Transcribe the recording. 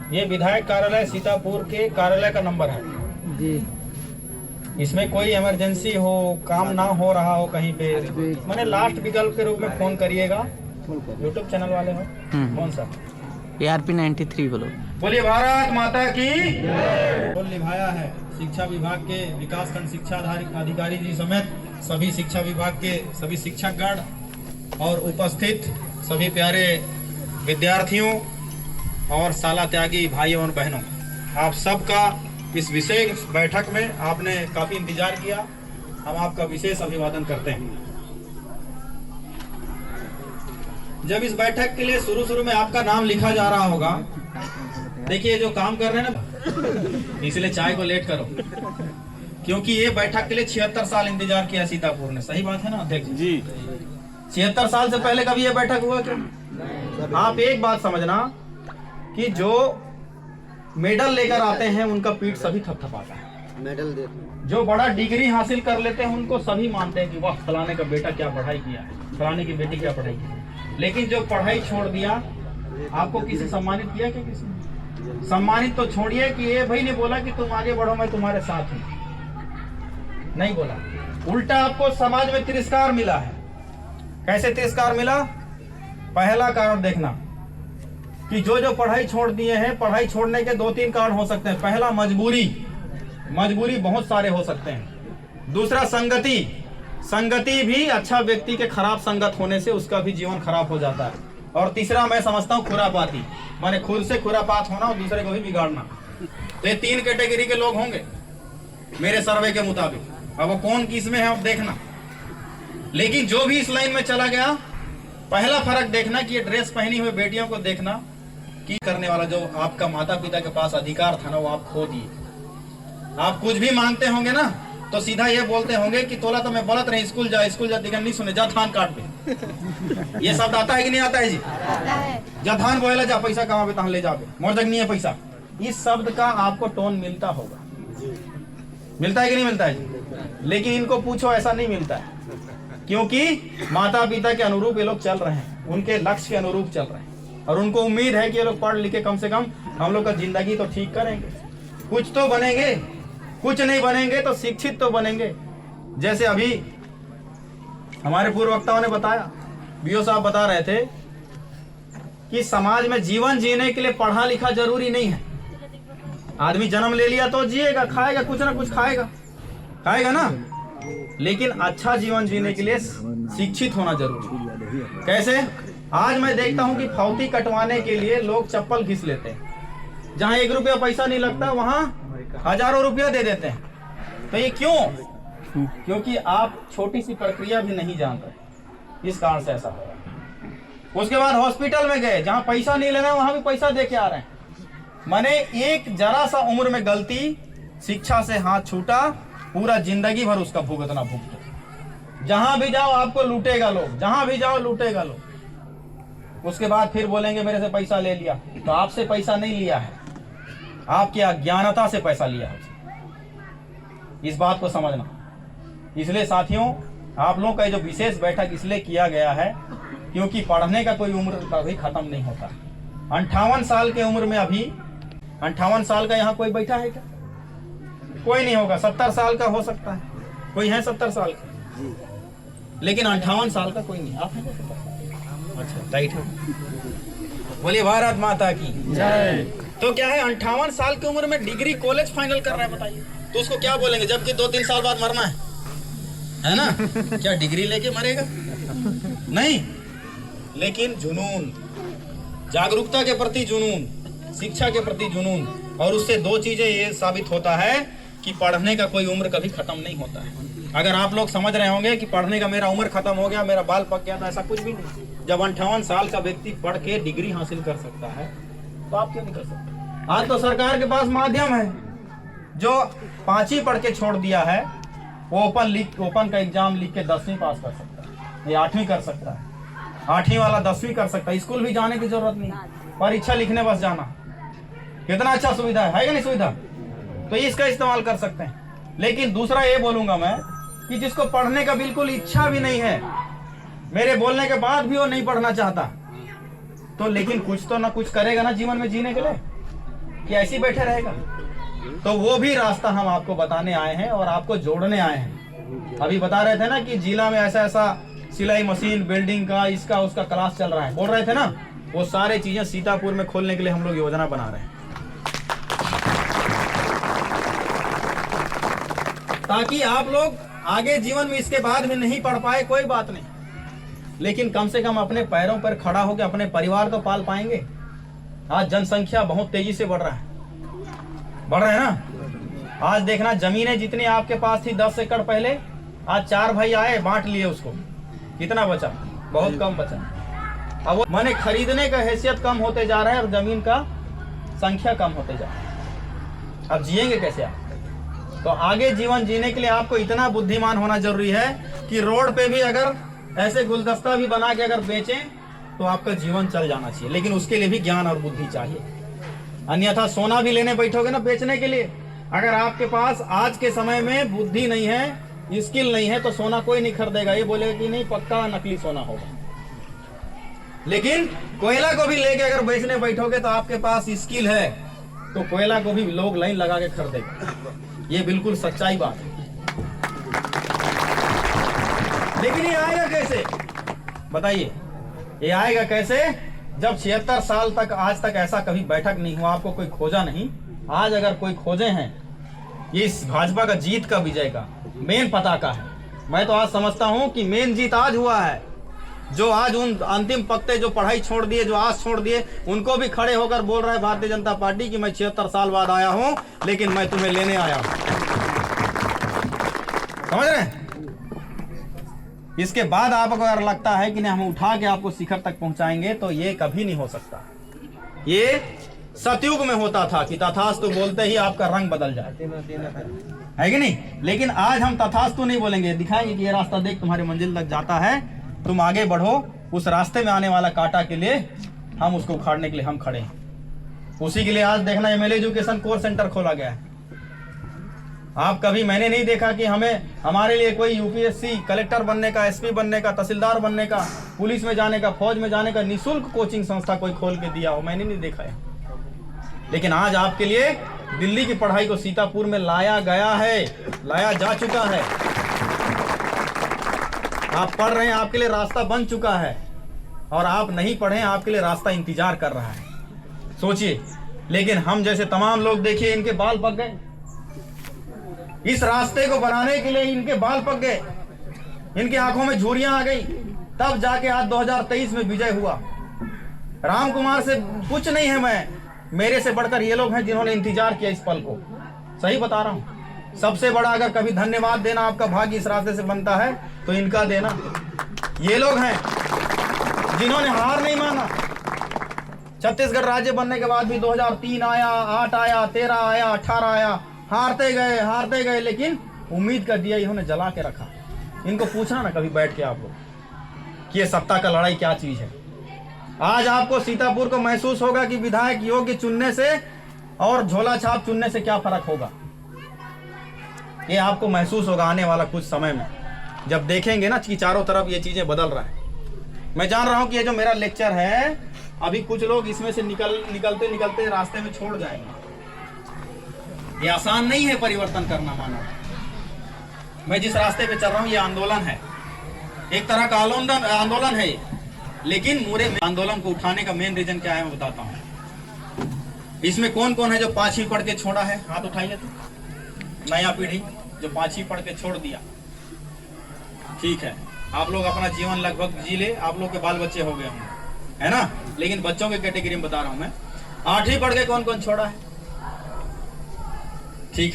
ये विधायक कार्यालय सीतापुर के कार्यालय का नंबर है जी। इसमें कोई इमरजेंसी हो, काम ना हो रहा हो कहीं पे, मैंने लास्ट विकल्प के रूप में फोन करिएगा। यूट्यूब चैनल वाले हो कौन सा? ARP 93 बोलो। बोलिए भारत माता की। रोल निभाया है शिक्षा विभाग के विकासखंड शिक्षा अधिकारी जी समेत सभी शिक्षा विभाग के सभी शिक्षकगण और उपस्थित सभी प्यारे विद्यार्थियों और शाला त्यागी भाइयों और बहनों, आप सबका इस विशेष बैठक में आपने काफी इंतजार किया, हम आपका विशेष अभिवादन करते हैं। जब इस बैठक के लिए शुरू में आपका नाम लिखा जा रहा होगा, देखिए जो काम कर रहे हैं ना, इसलिए चाय को लेट करो, क्योंकि ये बैठक के लिए 76 साल इंतजार किया सीतापुर ने। सही बात है ना अध्यक्ष जी? 76 साल से पहले कभी ये बैठक हुआ क्या? आप एक बात समझना कि जो मेडल लेकर आते हैं उनका पीठ सभी थपथपाता है। मेडल देखो, जो बड़ा डिग्री हासिल कर लेते हैं उनको सभी मानते हैं कि वाह फलाने का बेटा क्या पढ़ाई किया है, फलाने की बेटी क्या पढ़ाई की। लेकिन जो पढ़ाई छोड़ दिया, आपको किसी सम्मानित किया क्या? किसी ने सम्मानित तो छोड़िए कि ये भाई ने बोला कि तुम आगे बढ़ो, मैं तुम्हारे साथ हूं, नहीं बोला। उल्टा आपको समाज में तिरस्कार मिला है। कैसे तिरस्कार मिला? पहला कारण देखना कि जो पढ़ाई छोड़ दिए हैं, पढ़ाई छोड़ने के 2-3 कारण हो सकते हैं। पहला मजबूरी बहुत सारे हो सकते हैं। दूसरा संगति भी, अच्छा व्यक्ति के खराब संगत होने से उसका भी जीवन खराब हो जाता है। और तीसरा मैं समझता हूँ खुरापाती, माने खुद से खुरापात होना और दूसरे को भी बिगाड़ना। तो ये 3 कैटेगरी के लोग होंगे मेरे सर्वे के मुताबिक। अब वो कौन किस में है अब देखना। लेकिन जो भी इस लाइन में चला गया, पहला फर्क देखना कि ये ड्रेस पहनी हुई बेटियों को देखना कि करने वाला जो आपका माता पिता के पास अधिकार था ना, वो आप खो दिए। आप कुछ भी मांगते होंगे ना तो सीधा ये बोलते होंगे कि तोला तो मैं बोलत रही स्कूल जा दिखन नहीं सुने, जा धान काट पे। ये शब्द आता है कि नहीं आता है जी? जा धान बोएला, जा पैसा कमा तहाँ ले जाबे, मोर जग नहीं है पैसा। इस शब्द का आपको टोन मिलता होगा, मिलता है कि नहीं मिलता है जी? लेकिन इनको पूछो, ऐसा नहीं मिलता है, क्योंकि माता पिता के अनुरूप ये लोग चल रहे हैं, उनके लक्ष्य के अनुरूप चल रहे हैं, और उनको उम्मीद है कि ये लोग पढ़ लिखे कम से कम हम लोग का जिंदगी तो ठीक करेंगे, कुछ तो बनेंगे। कुछ नहीं बनेंगे तो शिक्षित तो बनेंगे। जैसे अभी हमारे पूर्व वक्ताओं ने बताया, बीओ साहब बता रहे थे कि समाज में जीवन जीने के लिए पढ़ा लिखा जरूरी नहीं है। आदमी जन्म ले लिया तो जिएगा, खाएगा, कुछ ना कुछ खाएगा ना। लेकिन अच्छा जीवन जीने के लिए शिक्षित होना जरूरी है। कैसे? आज मैं देखता हूं कि फौती कटवाने के लिए लोग चप्पल घिस लेते हैं, जहां 1 रुपया पैसा नहीं लगता वहां हजारों रुपया दे देते हैं। तो ये क्यों? क्योंकि आप छोटी सी प्रक्रिया भी नहीं जानते, इस कारण से ऐसा हो रहा है। उसके बाद हॉस्पिटल में गए, जहां पैसा नहीं लेना वहां भी पैसा दे के आ रहे हैं। माने एक जरा सा उम्र में गलती, शिक्षा से हाथ छूटा, पूरा जिंदगी भर उसका भुगतना भुगतो। जहां भी जाओ आपको लूटेगा लोग, जहां भी जाओ लूटेगा लोग। उसके बाद फिर बोलेंगे मेरे से पैसा ले लिया, तो आपसे पैसा नहीं लिया है, आपकी अज्ञानता से पैसा लिया है। इस बात को समझना। इसलिए साथियों, आप लोगों का जो विशेष बैठक इसलिए किया गया है क्योंकि पढ़ने का कोई उम्र कभी खत्म नहीं होता। 58 साल के उम्र में अभी 58 साल का यहाँ कोई बैठा है क्या? कोई नहीं होगा। 70 साल का हो सकता है, कोई है 70 साल का, लेकिन 58 साल का कोई नहीं। आप हैं? अच्छा, टाइट है। बोलिए भारत माता की जय। तो क्या है, 58 साल की उम्र में डिग्री कॉलेज फाइनल कर रहा है, बताइए तो उसको क्या बोलेंगे? जबकि 2-3 साल बाद मरना है ना? क्या डिग्री लेके मरेगा? नहीं। लेकिन जुनून, जागरूकता के प्रति जुनून, शिक्षा के प्रति जुनून, और उससे 2 चीजें ये साबित होता है कि पढ़ने का कोई उम्र कभी खत्म नहीं होता है। अगर आप लोग समझ रहे होंगे कि पढ़ने का मेरा उम्र खत्म हो गया, मेरा बाल पक गया, तो ऐसा कुछ भी नहीं। जब 58 साल का व्यक्ति पढ़ के डिग्री हासिल कर सकता है तो आप क्यों नहीं कर सकते? आज तो सरकार के पास माध्यम है। जो 5वीं पढ़ के छोड़ दिया है वो ओपन का एग्जाम लिख के 10वीं पास कर सकता है, या 8वीं कर सकता है। 8वीं वाला 10वीं कर सकता है। स्कूल भी जाने की जरूरत नहीं, परीक्षा लिखने बस जाना। कितना अच्छा सुविधा है क्या नहीं सुविधा? तो इसका इस्तेमाल कर सकते हैं। लेकिन दूसरा ये बोलूंगा मैं कि जिसको पढ़ने का बिल्कुल इच्छा भी नहीं है, मेरे बोलने के बाद भी वो नहीं पढ़ना चाहता, तो लेकिन कुछ तो ना कुछ करेगा ना जीवन में जीने के लिए। कि ऐसी बैठे रहेगा? तो वो भी रास्ता हम आपको बताने आए हैं और आपको जोड़ने आए हैं। अभी बता रहे थे ना कि जिला में ऐसा ऐसा सिलाई मशीन, बिल्डिंग का, इसका उसका क्लास चल रहा है, बोल रहे थे ना, वो सारे चीजें सीतापुर में खोलने के लिए हम लोग योजना बना रहे हैं, ताकि आप लोग आगे जीवन में इसके बाद में नहीं पढ़ पाए कोई बात नहीं, लेकिन कम से कम अपने पैरों पर खड़ा होकर अपने परिवार तो पाल पाएंगे। आज जनसंख्या बहुत तेजी से बढ़ रहा है, बढ़ रहा है ना। आज देखना, जमीनें जितनी आपके पास थी 10 एकड़ पहले, आज 4 भाई आए बांट लिए उसको, कितना बचा? बहुत कम बचा। अब वो माने खरीदने का हैसियत कम होते जा रहा है और जमीन का संख्या कम होते जा रहा है। अब जिएंगे कैसे आप? तो आगे जीवन जीने के लिए आपको इतना बुद्धिमान होना जरूरी है कि रोड पे भी अगर ऐसे गुलदस्ता भी बना के अगर बेचें तो आपका जीवन चल जाना चाहिए, लेकिन उसके लिए भी ज्ञान और बुद्धि चाहिए। अन्यथा सोना भी लेने बैठोगे ना बेचने के लिए, अगर आपके पास आज के समय में बुद्धि नहीं है, स्किल नहीं है, तो सोना कोई नहीं खरीदेगा। ये बोलेगा कि नहीं, पक्का नकली सोना होगा। लेकिन कोयला को भी लेके अगर बेचने बैठोगे तो आपके पास स्किल है, तो कोयला को भी लोग लाइन लगा के खरीदेगा। ये बिल्कुल सच्चाई बात है। लेकिन ये आएगा कैसे बताइए? ये आएगा कैसे जब 76 साल तक आज तक ऐसा कभी बैठक नहीं हुआ, आपको कोई खोजा नहीं। आज अगर कोई खोजे हैं, ये इस भाजपा का जीत का, विजय का मेन पताका है। मैं तो आज समझता हूं कि मेन जीत आज हुआ है। जो आज उन अंतिम पत्ते जो पढ़ाई छोड़ दिए, जो आस छोड़ दिए, उनको भी खड़े होकर बोल रहा है भारतीय जनता पार्टी कि मैं 76 साल बाद आया हूं, लेकिन मैं तुम्हें लेने आया हूं। समझ रहे हैं? इसके बाद आपको अगर लगता है कि नहीं, हम उठा के आपको शिखर तक पहुंचाएंगे, तो ये कभी नहीं हो सकता। ये सतयुग में होता था कि तथास्तु बोलते ही आपका रंग बदल जाए, है कि नहीं? लेकिन आज हम तथास्तु नहीं बोलेंगे, दिखाएंगे कि ये रास्ता देख तुम्हारी मंजिल तक जाता है, तुम आगे बढ़ो। उस रास्ते में आने वाला कांटा के लिए हम उसको उखाड़ने के लिए हम खड़े हैं। उसी के लिए आज देखना एमएलए एजुकेशन कोर्स सेंटर खोला गया है। आप कभी, मैंने नहीं देखा कि हमारे लिए कोई यूपीएससी, कलेक्टर बनने का, एसपी बनने का, तहसीलदार बनने का, पुलिस में जाने का, फौज में जाने का निःशुल्क कोचिंग संस्था कोई खोल के दिया हो, मैंने नहीं देखा है। लेकिन आज आपके लिए दिल्ली की पढ़ाई को सीतापुर में लाया गया है, लाया जा चुका है। आप पढ़ रहे हैं, आपके लिए रास्ता बन चुका है, और आप नहीं पढ़े, आपके लिए रास्ता इंतजार कर रहा है। सोचिए, लेकिन हम जैसे तमाम लोग, देखिए इनके बाल पक गए, इस रास्ते को बनाने के लिए इनके बाल पक गए, इनकी आंखों में झुर्रियां आ गई, तब जाके आज 2023 में विजय हुआ। राम कुमार से कुछ नहीं है, मैं, मेरे से बढ़कर ये लोग हैं जिन्होंने इंतजार किया इस पल को। सही बता रहा हूं। सबसे बड़ा अगर कभी धन्यवाद देना आपका भाग्य इस रास्ते से बनता है तो इनका देना। ये लोग हैं जिन्होंने हार नहीं माना। छत्तीसगढ़ राज्य बनने के बाद भी 2003 आया, 8 आया, 13 आया, 18 आया, हारते गए, लेकिन उम्मीद का दिया इन्होंने जला के रखा। इनको पूछना ना कभी बैठ के आप लोग कि ये सत्ता का लड़ाई क्या चीज है। आज आपको सीतापुर को महसूस होगा कि विधायक योग्य चुनने से और झोला छाप चुनने से क्या फर्क होगा। ये आपको महसूस होगा आने वाला कुछ समय में, जब देखेंगे ना कि चारों तरफ ये चीजें बदल रहा है। मैं जान रहा हूं कि ये जो मेरा लेक्चर है, अभी कुछ लोग इसमें से निकलते रास्ते में छोड़ जाएंगे। ये आसान नहीं है परिवर्तन करना मानव। मैं जिस रास्ते पे चल रहा हूं, ये आंदोलन है, एक तरह का आंदोलन है ये। लेकिन पूरे आंदोलन को उठाने का मेन रीजन क्या है मैं बताता हूं। इसमें कौन कौन है जो 5वीं पढ़ के छोड़ा है? हाथ उठाइए। तो नया पीढ़ी जो 5वीं पढ़ के छोड़ दिया, ठीक है, आप लोग अपना जीवन लगभग जी ले, आप लोग के बाल बच्चे हो गए होंगे, है ना? लेकिन बच्चों के कैटेगरी में बता रहा हूं मैं, 8वीं पढ़ के कौन कौन छोड़ा है? ठीक है।